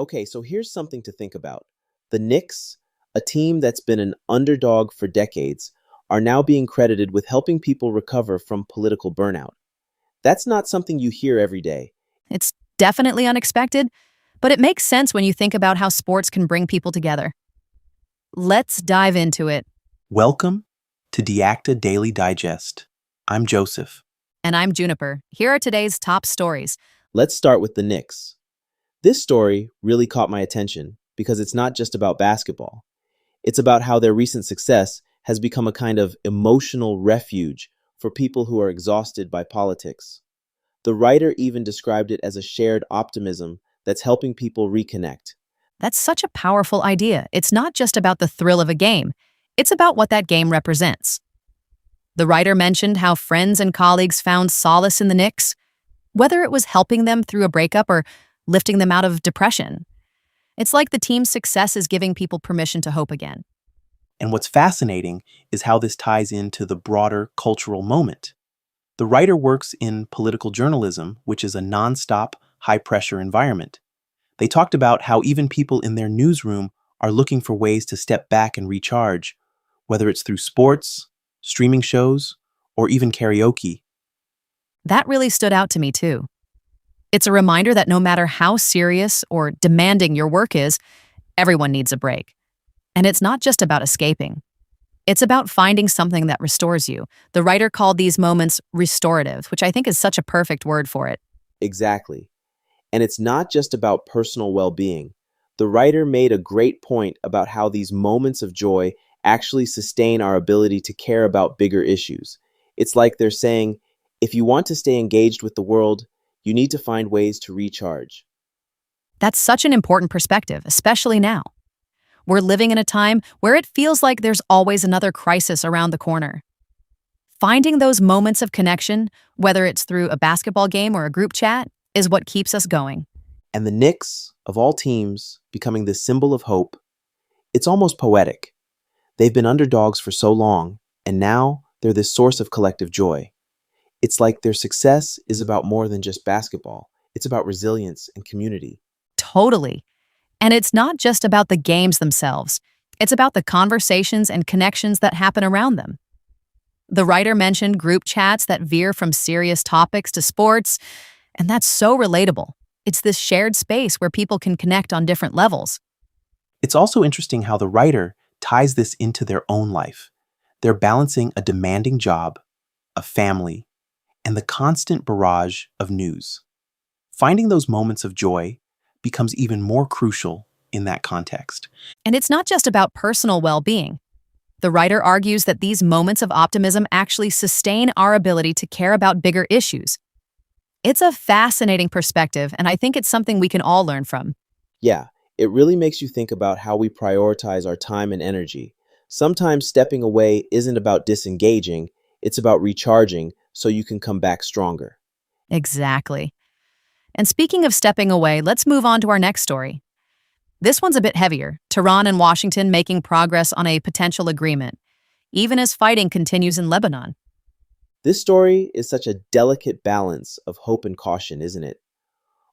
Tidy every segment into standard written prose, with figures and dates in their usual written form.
Okay, so here's something to think about. The Knicks, a team that's been an underdog for decades, are now being credited with helping people recover from political burnout. That's not something you hear every day. It's definitely unexpected, but it makes sense when you think about how sports can bring people together. Let's dive into it. Welcome to DeActa Daily Digest. I'm Joseph. And I'm Juniper. Here are today's top stories. Let's start with the Knicks. This story really caught my attention because it's not just about basketball. It's about how their recent success has become a kind of emotional refuge for people who are exhausted by politics. The writer even described it as a shared optimism that's helping people reconnect. That's such a powerful idea. It's not just about the thrill of a game, it's about what that game represents. The writer mentioned how friends and colleagues found solace in the Knicks, whether it was helping them through a breakup or lifting them out of depression. It's like the team's success is giving people permission to hope again. And what's fascinating is how this ties into the broader cultural moment. The writer works in political journalism, which is a nonstop, high-pressure environment. They talked about how even people in their newsroom are looking for ways to step back and recharge, whether it's through sports, streaming shows, or even karaoke. That really stood out to me too. It's a reminder that no matter how serious or demanding your work is, everyone needs a break. And it's not just about escaping. It's about finding something that restores you. The writer called these moments restorative, which I think is such a perfect word for it. Exactly. And it's not just about personal well-being. The writer made a great point about how these moments of joy actually sustain our ability to care about bigger issues. It's like they're saying, if you want to stay engaged with the world, you need to find ways to recharge. That's such an important perspective, especially now. We're living in a time where it feels like there's always another crisis around the corner. Finding those moments of connection, whether it's through a basketball game or a group chat, is what keeps us going. And the Knicks, of all teams, becoming this symbol of hope, it's almost poetic. They've been underdogs for so long, and now they're this source of collective joy. It's like their success is about more than just basketball. It's about resilience and community. Totally. And it's not just about the games themselves. It's about the conversations and connections that happen around them. The writer mentioned group chats that veer from serious topics to sports, and that's so relatable. It's this shared space where people can connect on different levels. It's also interesting how the writer ties this into their own life. They're balancing a demanding job, a family, and the constant barrage of news. Finding those moments of joy becomes even more crucial in that context. And it's not just about personal well-being. The writer argues that these moments of optimism actually sustain our ability to care about bigger issues. It's a fascinating perspective, and I think it's something we can all learn from. Yeah, it really makes you think about how we prioritize our time and energy. Sometimes stepping away isn't about disengaging, it's about recharging so you can come back stronger. Exactly. And speaking of stepping away, let's move on to our next story. This one's a bit heavier. Tehran and Washington making progress on a potential agreement, even as fighting continues in Lebanon. This story is such a delicate balance of hope and caution, isn't it?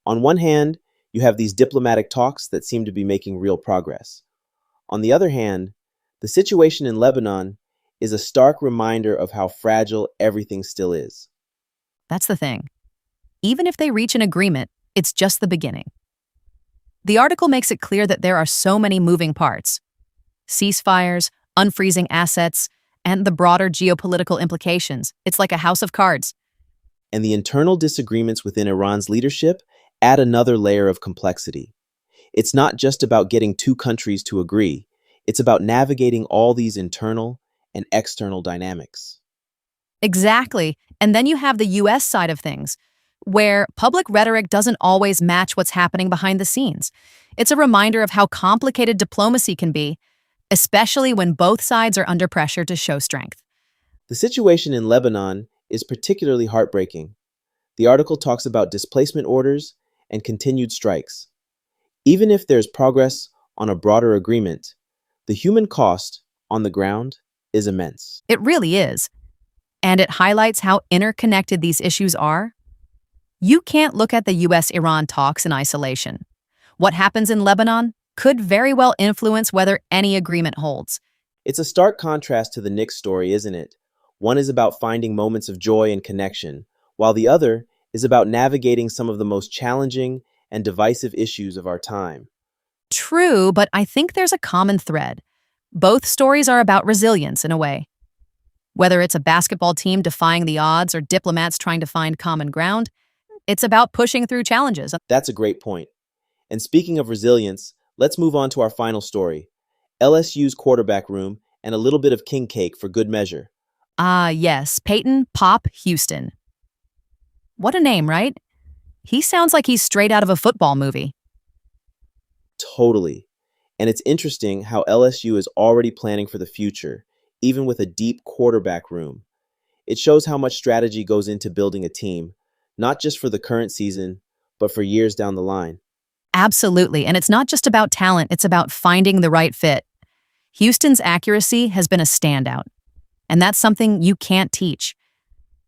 On one hand, you have these diplomatic talks that seem to be making real progress. On the other hand, the situation in Lebanon is a stark reminder of how fragile everything still is. That's the thing. Even if they reach an agreement, it's just the beginning. The article makes it clear that there are so many moving parts. Ceasefires, unfreezing assets, and the broader geopolitical implications. It's like a house of cards. And the internal disagreements within Iran's leadership add another layer of complexity. It's not just about getting two countries to agree. It's about navigating all these internal and external dynamics. Exactly. And then you have the U.S. side of things, where public rhetoric doesn't always match what's happening behind the scenes. It's a reminder of how complicated diplomacy can be, especially when both sides are under pressure to show strength. The situation in Lebanon is particularly heartbreaking. The article talks about displacement orders and continued strikes. Even if there's progress on a broader agreement, the human cost on the ground is immense. It really is. And it highlights how interconnected these issues are. You can't look at the U.S.-Iran talks in isolation. What happens in Lebanon could very well influence whether any agreement holds. It's a stark contrast to the Knicks story, isn't it? One is about finding moments of joy and connection, while the other is about navigating some of the most challenging and divisive issues of our time. True, but I think there's a common thread. Both stories are about resilience in a way. Whether it's a basketball team defying the odds or diplomats trying to find common ground, it's about pushing through challenges. That's a great point. And speaking of resilience, let's move on to our final story: LSU's quarterback room and a little bit of king cake for good measure. Ah, yes, Peyton Pop Houston. What a name, right? He sounds like he's straight out of a football movie. Totally. And it's interesting how LSU is already planning for the future, even with a deep quarterback room. It shows how much strategy goes into building a team, not just for the current season, but for years down the line. Absolutely, and it's not just about talent, it's about finding the right fit. Houston's accuracy has been a standout, and that's something you can't teach.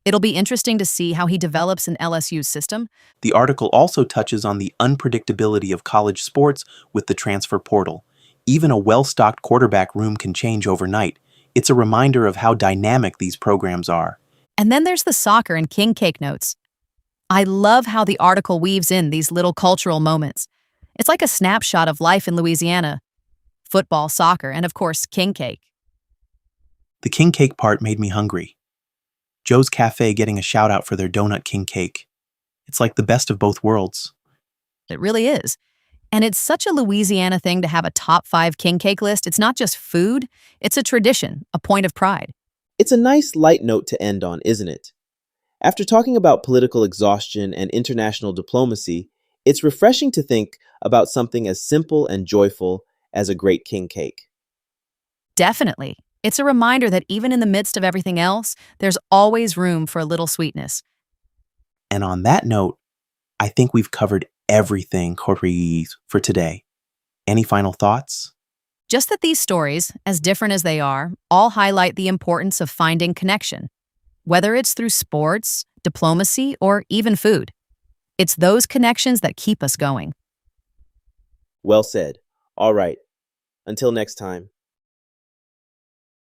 It'll be interesting to see how he develops in LSU's system. The article also touches on the unpredictability of college sports with the transfer portal. Even a well-stocked quarterback room can change overnight. It's a reminder of how dynamic these programs are. And then there's the soccer and king cake notes. I love how the article weaves in these little cultural moments. It's like a snapshot of life in Louisiana. Football, soccer, and of course, king cake. The king cake part made me hungry. Joe's Cafe getting a shout out for their donut king cake. It's like the best of both worlds. It really is. And it's such a Louisiana thing to have a top 5 king cake list. It's not just food, it's a tradition, a point of pride. It's a nice light note to end on, isn't it? After talking about political exhaustion and international diplomacy, it's refreshing to think about something as simple and joyful as a great king cake. Definitely. It's a reminder that even in the midst of everything else, there's always room for a little sweetness. And on that note, I think we've covered everything, Corries, for today. Any final thoughts? Just that these stories, as different as they are, all highlight the importance of finding connection. Whether it's through sports, diplomacy, or even food. It's those connections that keep us going. Well said. All right. Until next time.